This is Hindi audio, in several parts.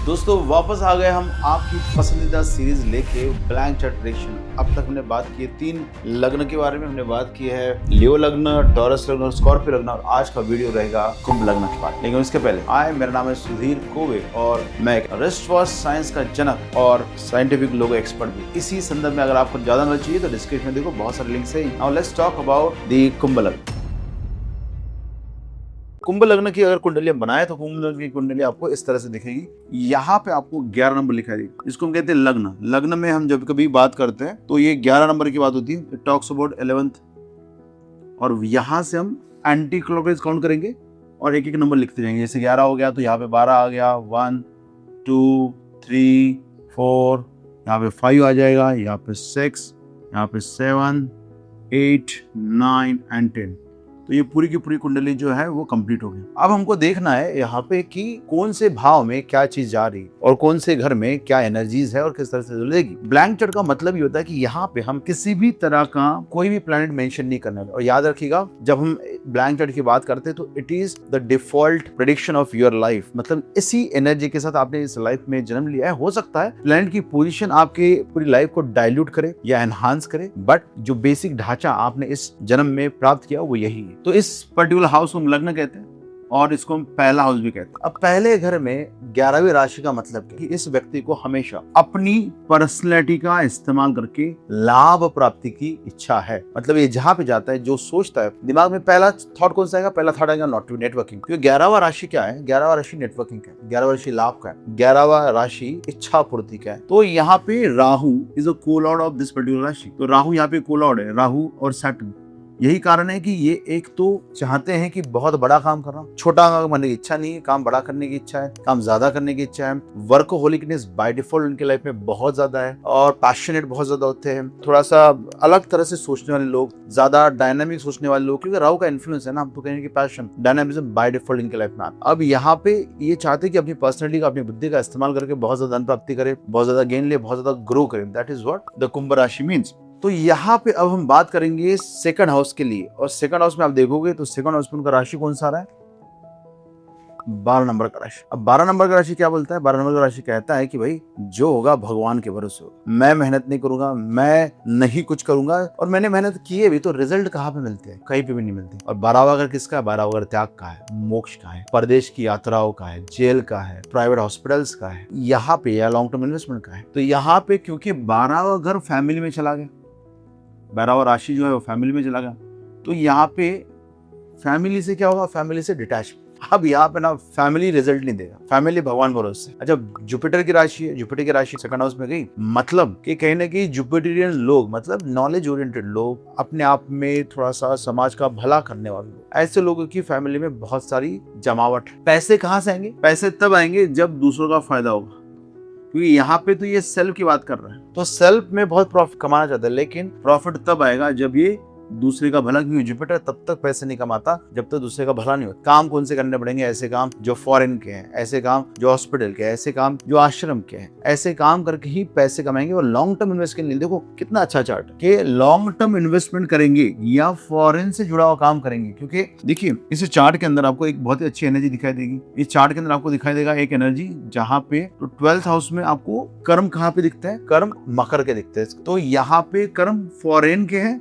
दोस्तों वापस आ गए हम आपकी पसंदीदा सीरीज लेके ब्लैंक चेक प्रेडिक्शन। अब तक हमने बात की है 3 लग्न के बारे में। हमने बात की है लियो लग्न, टॉरस लग्न, स्कॉर्पियो लग्न और आज का वीडियो रहेगा कुंभ लग्न के बाद। लेकिन उसके पहले मेरा नाम है सुधीर कोवे और मैं एक रिस्ट वॉच साइंस का जनक और साइंटिफिक लोगो एक्सपर्ट भी। इसी संदर्भ में अगर आपको ज्यादा नॉलेज चाहिए तो डिस्क्रिप्शन में देखो, बहुत सारे लिंक्स है। Now let's talk about the Kumbh lagna. Kumbh लग्न की अगर कुंडलियां बनाए तो कुंभ लग्न की कुंडली आपको इस तरह से दिखेगी। यहाँ पे आपको 11 नंबर लिखा है, इसको हम कहते हैं लग्न। लग्न में हम जब कभी बात करते हैं तो ये 11 नंबर की बात होती है। It talks about 11th। और यहाँ से हम एंटी क्लॉकवाइज काउंट करेंगे और एक एक नंबर लिखते जाएंगे। जैसे 11 हो गया तो यहाँ पे 12 आ गया, 1 2 3 4, यहाँ पे 5 आ जाएगा, यहाँ पे 6, यहाँ पे 7 8 9 एंड 10। तो ये पूरी की पूरी कुंडली जो है वो कंप्लीट हो गई। अब हमको देखना है यहाँ पे कि कौन से भाव में क्या चीज जा रही और कौन से घर में क्या एनर्जीज है और किस तरह से जुड़ेगी। ब्लैंक चार्ट का मतलब ये होता है कि यहाँ पे हम किसी भी तरह का कोई भी प्लैनेट मेंशन नहीं करने वाले। और याद रखिएगा, जब हम ब्लैंक चार्ट की बात करते हैं तो it is the default prediction of your life. मतलब इसी एनर्जी के साथ आपने इस लाइफ में जन्म लिया है। हो सकता है प्लैनेट की पोजीशन आपके पूरी लाइफ को डाइल्यूट करे या एनहांस करे, बट जो बेसिक ढांचा आपने इस जन्म में प्राप्त किया वो यही है। तो इस पर्टिकुलर हाउस को हम लग्न कहते हैं और इसको हम पहला हाउस भी कहते हैं। अब पहले घर में 11वीं राशि का मतलब कि इस व्यक्ति को हमेशा अपनी पर्सनैलिटी का इस्तेमाल करके लाभ प्राप्ति की इच्छा है। मतलब ये जहां पे जाता है, जो सोचता है, दिमाग में पहला थॉट कौन सा आएगा? पहला थॉट आएगा नेटवर्किंग। क्योंकि 11वां राशि क्या है? 11वां राशि नेटवर्किंग का है, 11वां राशि लाभ का है, 11वां राशि इच्छा पूर्ति का है। तो यहाँ पे Rahu is a co-lord of this particular rashi. तो राहु यहाँ पे को-लॉर्ड है, राहु और सैटर्न। यही कारण है कि ये एक तो चाहते हैं कि बहुत बड़ा काम करना, छोटा काम करने की इच्छा नहीं है, काम बड़ा करने की इच्छा है, काम ज्यादा करने की इच्छा है। वर्कहोलिकनेस बाय डिफॉल्ट उनके लाइफ में बहुत ज्यादा है और पैशनेट बहुत ज्यादा होते हैं। थोड़ा सा अलग तरह से सोचने वाले लोग, ज्यादा डायनामिक सोचने वाले लोग, क्योंकि राहु का इन्फ्लुएंस है ना, हम तो कहेंगे कि पैशन, डायनामिज्म बाय डिफॉल्ट इनके लाइफ में आता है। अब यहाँ पे ये चाहते हैं कि अपनी पर्सनैलिटी का, अपनी बुद्धि का इस्तेमाल करके बहुत ज्यादा धन प्राप्ति करे, बहुत ज्यादा गेन ले, बहुत ज्यादा ग्रो करे। दैट इज व्हाट द कुंभ राशि मीन्स। तो यहाँ पे अब हम बात करेंगे सेकंड हाउस के लिए। और सेकंड हाउस में आप देखोगे तो सेकंड हाउस में उनका राशि कौन सा रहा है? 12 नंबर का राशि। अब 12 नंबर का राशि क्या बोलता है? 12 नंबर का राशि कहता है कि भाई जो होगा भगवान के भरोसे होगा। मैं मेहनत नहीं करूंगा, मैं नहीं कुछ करूंगा, और मैंने मेहनत की है भी तो रिजल्ट कहाँ पे मिलते हैं? कहीं पे भी नहीं मिलते। और 12वां घर किसका है? 12वां घर त्याग का है, मोक्ष का है, परदेश की यात्राओं का है, जेल का है, प्राइवेट हॉस्पिटल्स का है, यहाँ पे या लॉन्ग टर्म इन्वेस्टमेंट का है। तो यहाँ पे क्योंकि 12वां घर फैमिली में चला गया, 12वां राशि जो है वो फैमिली में चला गया, तो यहाँ पे फैमिली से क्या होगा? फैमिली से डिटैचमेंट। अब यहाँ पे ना फैमिली रिजल्ट नहीं देगा, फैमिली भगवान भरोसे। अच्छा, जुपिटर की राशि है, जुपिटर की राशि सेकंड हाउस में गई, मतलब कि कहीं ना कहीं जुपिटेरियन लोग, मतलब नॉलेज ओरिएंटेड लोग, अपने आप में थोड़ा सा समाज का भला करने वाले लोग, ऐसे लोगों की फैमिली में बहुत सारी जमावट। पैसे कहाँ से आएंगे? पैसे तब आएंगे जब दूसरों का फायदा होगा, क्योंकि यहाँ पे तो ये सेल्फ की बात कर रहे हैं। तो सेल्फ में बहुत प्रॉफिट कमाना चाहता है, लेकिन प्रॉफिट तब आएगा जब ये दूसरे का भला। क्योंकि जुपिटर तब तक पैसे नहीं कमाता जब तक दूसरे का भला नहीं होता। काम कौन से करने पड़ेंगे? ऐसे काम जो फॉरेन के हैं, ऐसे काम जो हॉस्पिटल के हैं, ऐसे काम जो आश्रम के हैं, ऐसे काम करके ही पैसे कमाएंगे और लॉन्ग टर्म इन्वेस्टमेंट नहीं। देखो कितना अच्छा चार्ट कि लॉन्ग टर्म इन्वेस्टमेंट करेंगे या फॉरेन से जुड़ा हुआ काम करेंगे। क्योंकि देखिए इस चार्ट के अंदर आपको एक बहुत ही अच्छी एनर्जी दिखाई देगी। इस चार्ट के अंदर आपको दिखाई देगा एक एनर्जी जहाँ पे तो 12th हाउस में आपको कर्म कहाँ पे दिखता है? कर्म मकर के दिखते हैं। तो यहाँ पे कर्म फॉरेन के हैं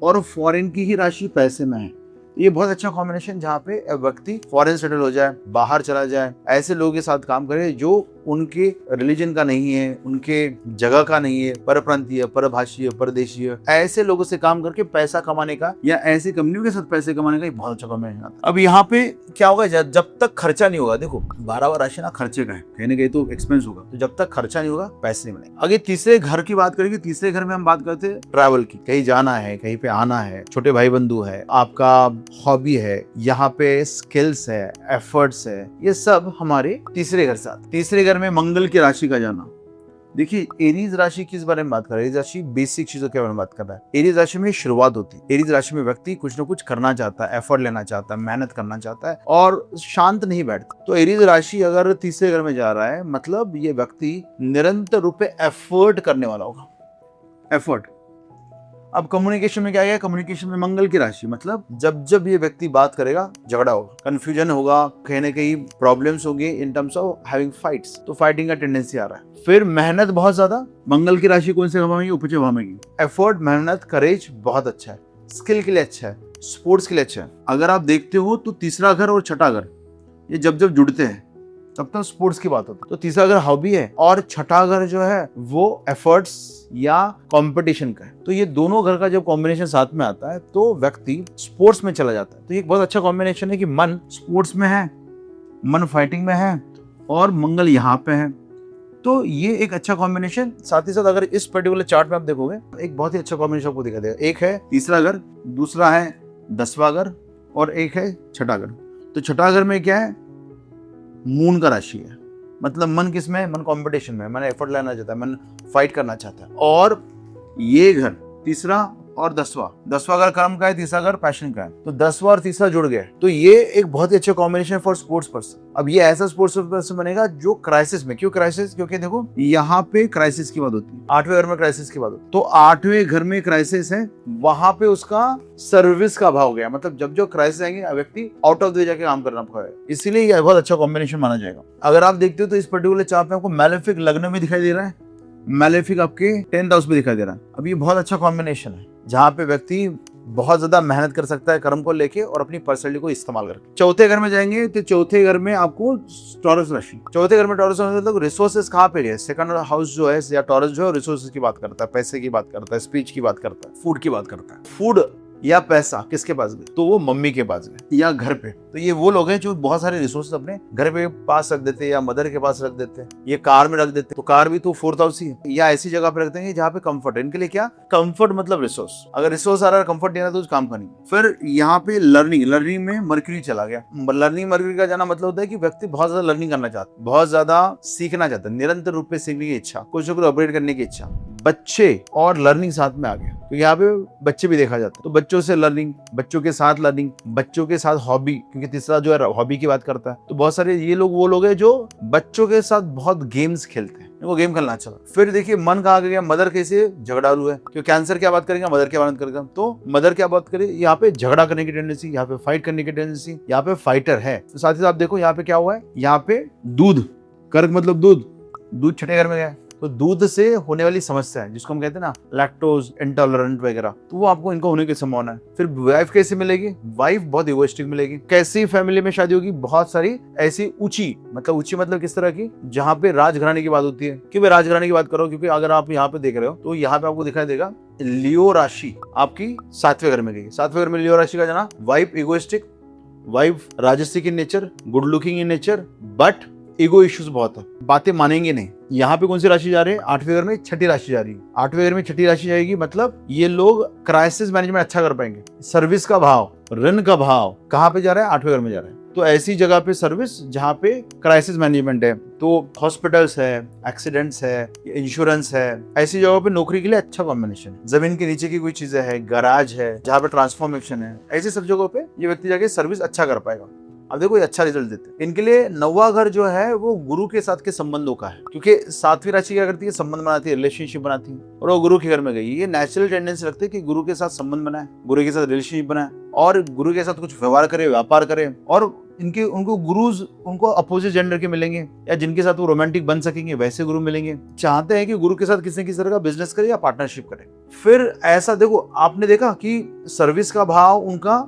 और फॉरेन की ही राशि पैसे में है। ये बहुत अच्छा कॉम्बिनेशन, जहाँ पे व्यक्ति फॉरेन सेटल हो जाए, बाहर चला जाए, ऐसे लोगों के साथ काम करे जो उनके रिलीजन का नहीं है, उनके जगह का नहीं है, परप्रांतीय, परभाषीय, परदेशीय, ऐसे लोगों से काम करके पैसा कमाने का या ऐसी कंपनियों के साथ पैसे कमाने का बहुत अच्छा कॉम्बिनेशन आता है। अब यहाँ पे क्या होगा? जब तक खर्चा नहीं होगा, देखो 12वां राशि ना खर्चे का है, कहीं ना कहीं तो एक्सपेंस होगा, तो जब तक खर्चा नहीं होगा पैसे नहीं बनेंगे। अगर तीसरे घर की बात करेंगे, तीसरे घर में हम बात करते हैं ट्रैवल की, कहीं जाना है, कहीं पे आना है, छोटे भाई बंधु है, आपका हॉबी है, यहाँ पे स्किल्स है, एफर्ट्स है, ये सब हमारे तीसरे घर से आते। तीसरे घर में मंगल की राशि का जाना। देखिए एरीज राशि किस बारे में बात कर रहा है? एरीज राशि बेसिक चीजों के बारे में बात कर रहा है। एरीज राशि में शुरुआत होती है। एरीज राशि में व्यक्ति कुछ ना कुछ करना चाहता है, एफर्ट लेना चाहता है, मेहनत करना चाहता है और शांत नहीं बैठता। तो एरीज राशि अगर तीसरे घर में जा रहा है, मतलब ये व्यक्ति निरंतर रूप से एफर्ट करने वाला होगा। एफर्ट। अब कम्युनिकेशन में क्या गया, कम्युनिकेशन में मंगल की राशि, मतलब जब जब ये व्यक्ति बात करेगा झगड़ा होगा, कंफ्यूजन होगा, कहीं ना कहीं प्रॉब्लम्स होंगे in terms of having fights, तो फाइटिंग का टेंडेंसी आ रहा है। फिर मेहनत बहुत ज्यादा, मंगल की राशि कौन से भाव में, उपज भाव में। एफर्ट, मेहनत, करेज बहुत अच्छा है, स्किल के लिए अच्छा है, स्पोर्ट्स के लिए अच्छा है। अगर आप देखते हो तो तीसरा घर और छठा घर ये जब जब जुड़ते हैं तब तक स्पोर्ट्स की बात होती है। तो तीसरा घर हॉबी है और छठा घर जो है वो एफर्ट्स या कंपटीशन का है। तो ये दोनों घर का जब कॉम्बिनेशन साथ में आता है तो व्यक्ति स्पोर्ट्स में चला जाता है। तो ये एक बहुत अच्छा कॉम्बिनेशन है कि मन स्पोर्ट्स में है, मन फाइटिंग में है और मंगल यहाँ पे है। तो ये एक अच्छा कॉम्बिनेशन। साथ ही साथ अगर इस पर्टिकुलर चार्ट में आप देखोगे एक बहुत ही अच्छा कॉम्बिनेशन आपको दिखाई देगा। एक है तीसरा घर, दूसरा है 10वां घर और एक है छठा घर। तो छठा घर में क्या है, मून का राशि है, मतलब मन किस में, मन कंपटीशन में, मन एफर्ट लेना चाहता है, मन फाइट करना चाहता है। और ये घर तीसरा और 10वां घर कर्म का है, तीसरा घर पैशन का है। तो 10वां और तीसरा जुड़ गए तो ये एक बहुत ही अच्छा कॉम्बिनेशन फॉर स्पोर्ट्स पर्सन। अब ये ऐसा स्पोर्ट्स पर्सन बनेगा जो क्राइसिस में, क्यों क्राइसिस, क्योंकि देखो यहाँ पे क्राइसिस की बात होती है, 8वें घर में क्राइसिस की बात होती है। तो 8वें घर में क्राइसिस है, वहां पे उसका सर्विस का भाव गया, मतलब जब जो क्राइसिस आएंगे व्यक्ति आउट ऑफ द वे जाके काम करना पड़ेगा, इसीलिए ये बहुत अच्छा कॉम्बिनेशन माना जाएगा। अगर आप देखते हो तो इस पर्टिकुलर चार्ट में आपको मैलेफिक लग्न में दिखाई दे रहा है, मैलेफिक आपके 10th हाउस में दिखाई दे रहा है। अब ये बहुत अच्छा कॉम्बिनेशन है जहाँ पे व्यक्ति बहुत ज्यादा मेहनत कर सकता है कर्म को लेके और अपनी पर्सनैलिटी को इस्तेमाल करके। चौथे घर में जाएंगे तो चौथे घर में आपको टॉरस राशि, चौथे घर में टॉरस मतलब रिसोर्सेज कहाँ पे है, सेकंड हाउस जो है या टॉरस जो है रिसोर्सेज की बात करता है, पैसे की बात करता है, स्पीच की बात करता है, फूड की बात करता है। फूड या पैसा किसके पास गए, तो वो मम्मी के पास गए या घर पे। तो ये वो लोग हैं जो बहुत सारे रिसोर्स अपने घर पे पास रख देते हैं या मदर के पास रख देते हैं, ये कार में रख देते हैं, तो कार भी तो 4th हाउस ही है, या ऐसी जगह पे रखते हैं जहाँ पे कंफर्ट है। इनके लिए क्या कंफर्ट मतलब रिसोर्स, अगर रिसोर्स आ रहा है कंफर्ट देना तो उस काम का नहीं। फिर यहाँ पे लर्निंग में मर्क्यूरी चला गया। लर्निंग मर्क्यूरी का जाना मतलब होता है कि व्यक्ति बहुत ज्यादा लर्निंग करना चाहता है, बहुत ज्यादा सीखना चाहता है, निरंतर रूप में सीखने की इच्छा, कुछ ना कुछ अपग्रेड करने की इच्छा। बच्चे और लर्निंग साथ में आ गया, तो यहाँ पे बच्चे भी देखा जाता है, तो बच्चों से लर्निंग, बच्चों के साथ लर्निंग, बच्चों के साथ हॉबी, क्योंकि तीसरा जो है हॉबी की बात करता है। तो बहुत सारे ये लोग वो लोग हैं जो बच्चों के साथ बहुत गेम्स खेलते हैं, इनको गेम खेलना अच्छा लगता है। फिर देखिए मन कहाँ गया, मदर कैसे झगड़ालू है, क्योंकि कैंसर क्या बात करेंगे, मदर क्या बात करेगा, तो मदर क्या बात करे, यहाँ पे झगड़ा करने की टेंडेंसी, यहाँ पे फाइट करने की टेंडेंसी, यहाँ पे फाइटर है। तो साथ ही साथ देखो यहाँ पे क्या हुआ है, यहाँ पे दूध, कर्क मतलब दूध छठे घर में गया, तो दूध से होने वाली समस्या है जिसको हम कहते हैं ना लैक्टोज इंटॉलरेंट वगैरह, तो वो आपको इनको होने की संभावना है। फिर वाइफ कैसे मिलेगी, वाइफ बहुत इगोइस्टिक मिलेगी। कैसी फैमिली में शादी होगी, बहुत सारी ऐसी ऊंची मतलब किस तरह की, जहाँ पे राजघराने की बात होती है। क्यों मैं राजघराने की बात कर रहा हूँ, क्योंकि अगर आप यहाँ पे देख रहे हो तो यहाँ पे आपको दिखाई देगा लियो राशि आपकी 7वें घर में गई। 7वें घर में लियो राशि का जाना, वाइफ इगोइस्टिक, वाइफ राजसिक in nature, good looking in nature, but ego issues बहुत है, बातें मानेंगे नहीं। यहाँ पे कौन सी राशि जा रही है, 8वें घर में छठी राशि जा रही है। 8वें घर में छठी राशि जाएगी, मतलब ये लोग क्राइसिस मैनेजमेंट अच्छा कर पाएंगे। सर्विस का भाव, ऋण का भाव कहाँ पे जा रहा है, 8वें घर में जा रहा है। तो ऐसी जगह पे सर्विस जहाँ पे क्राइसिस मैनेजमेंट है, तो हॉस्पिटल्स है, एक्सीडेंट्स है, इंश्योरेंस है, ऐसी जगहों पे नौकरी के लिए अच्छा कॉम्बिनेशन। जमीन के नीचे की कोई चीजें है, गैराज है जहाँ पे ट्रांसफॉर्मेशन है, ऐसी सब जगहों पे ये व्यक्ति जाके सर्विस अच्छा कर पाएगा। अब देखो ये अच्छा रिजल्ट देते हैं। इनके लिए 9वां घर जो है वो गुरु के साथ के संबंधों का है, क्योंकि 7वीं राशि क्या करती है, संबंध बनाती है, रिलेशनशिप बनाती है, और वो गुरु के घर में गई। ये नेचुरल टेंडेंसी रखते हैं कि गुरु के साथ संबंध बनाए, गुरु के साथ रिलेशनशिप बनाए और गुरु के साथ कुछ व्यवहार करे, व्यापार करे। और उनको गुरुज उनको अपोजिट जेंडर के मिलेंगे या जिनके साथ वो रोमांटिक बन सकेंगे वैसे गुरु मिलेंगे। चाहते हैं कि गुरु के साथ किसी न किसी तरह का बिजनेस करे या पार्टनरशिप करे। फिर ऐसा देखो आपने देखा कि सर्विस का भाव उनका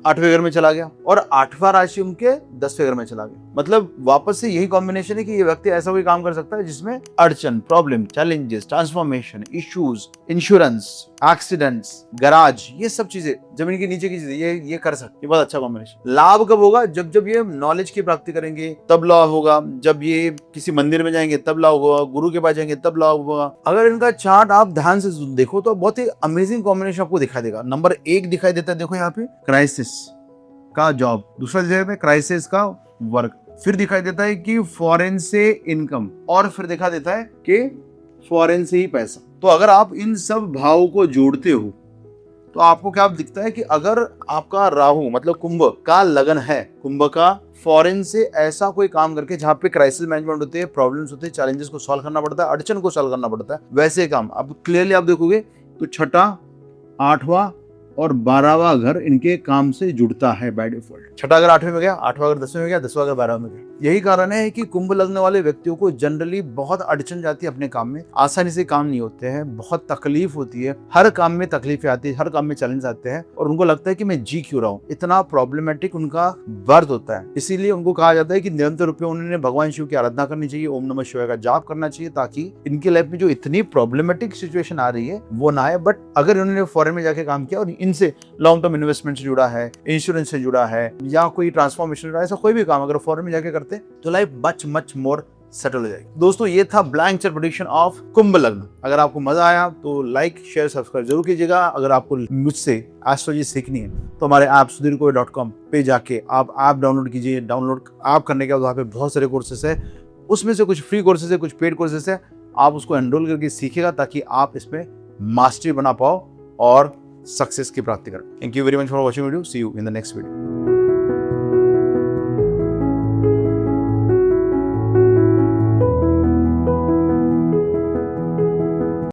8वें घर में चला गया और 8वां राशि उनके 10वें घर में चला गया। मतलब वापस से यही कॉम्बिनेशन है कि ये व्यक्ति ऐसा कोई काम कर सकता है जिसमें अड़चन, problem, challenges, transformation, issues, insurance, accidents, garage, ये सब चीजें, जमीन के नीचे की चीजें ये कर सकते। ये बहुत अच्छा कॉम्बिनेशन। लाभ कब होगा, जब ये नॉलेज की प्राप्ति करेंगे तब लाभ होगा, जब ये किसी मंदिर में जाएंगे तब लाभ होगा, गुरु के पास जाएंगे तब लाभ होगा। अगर इनका चार्ट आप ध्यान से देखो तो बहुत ही अमेजिंग कॉम्बिनेशन आपको दिखाई देगा। नंबर 1 दिखाई देता है, देखो यहाँ पे क्राइसिस का जॉब, दूसरा दिखाई क्राइसिस का वर्क, फिर दिखाई देता है कि फॉरेन से इनकम, और फिर दिखा देता है कि फॉरेन से ही पैसा। तो अगर आप इन सब भावों को जोड़ते हो तो आपको क्या दिखता है कि अगर आपका राहु मतलब कुंभ का लगन है, कुंभ का फॉरेन से ऐसा कोई काम करके जहाँ पे क्राइसिस मैनेजमेंट होते हैं, प्रॉब्लम्स होते हैं, चैलेंजेस को सॉल्व करना पड़ता है, अड़चन को सॉल्व करना पड़ता है, वैसे काम अब क्लियरली आप देखोगे तो छठा 8वां और 12वां घर इनके काम से जुड़ता है बाय डिफॉल्ट। छठा घर 8वें में गया, 8वां घर 10वें में गया, 10वां घर 12वें में गया। यही कारण है कि कुंभ लग्न वाले व्यक्तियों को जनरली बहुत अड़चन जाती है अपने काम में, आसानी से काम नहीं होते हैं, बहुत तकलीफ होती है, हर काम में तकलीफें आती है, हर काम में चैलेंज आते हैं और उनको लगता है कि मैं जी क्यों रहा हूँ, इतना प्रॉब्लमेटिक उनका बर्थ होता है। इसीलिए उनको कहा जाता है कि निरंतर रूप में उन्होंने भगवान शिव की आराधना करनी चाहिए, ओम नमः शिवाय का जाप करना चाहिए, ताकि इनकी लाइफ में जो इतनी प्रॉब्लमेटिक सिचुएशन आ रही है वो ना आए। बट अगर इन्होंने फॉरेन में जाके काम किया और इनसे लॉन्ग टर्म इन्वेस्टमेंट से जुड़ा है, इंश्योरेंस से जुड़ा है या कोई ट्रांसफॉर्मेशन जुड़ा है, ऐसा कोई भी काम अगर फॉरेन में जाके करते तो लाइफ मच मोर सेटल हो जाएगी। दोस्तों ये था ब्लैंक चेक प्रेडिक्शन ऑफ कुंभ लग्न। अगर आपको मजा आया तो लाइक शेयर सब्सक्राइब जरूर कीजिएगा। अगर आपको मुझसे एस्ट्रोलॉजी सीखनी है तो हमारे ऐप sudirkoi.com पे जाके आप ऐप डाउनलोड कीजिए। डाउनलोड ऐप करने के बाद वहाँ पे बहुत सारे कोर्सेस है, उसमें से कुछ फ्री कोर्सेस है, कुछ पेड कोर्सेस है। आप उसको एनरोल करके सीखेगा ताकि आप इसमें मास्टरी बना पाओ और सक्सेस की प्राप्ति करें। Thank you very much for watching video. See you in the next video.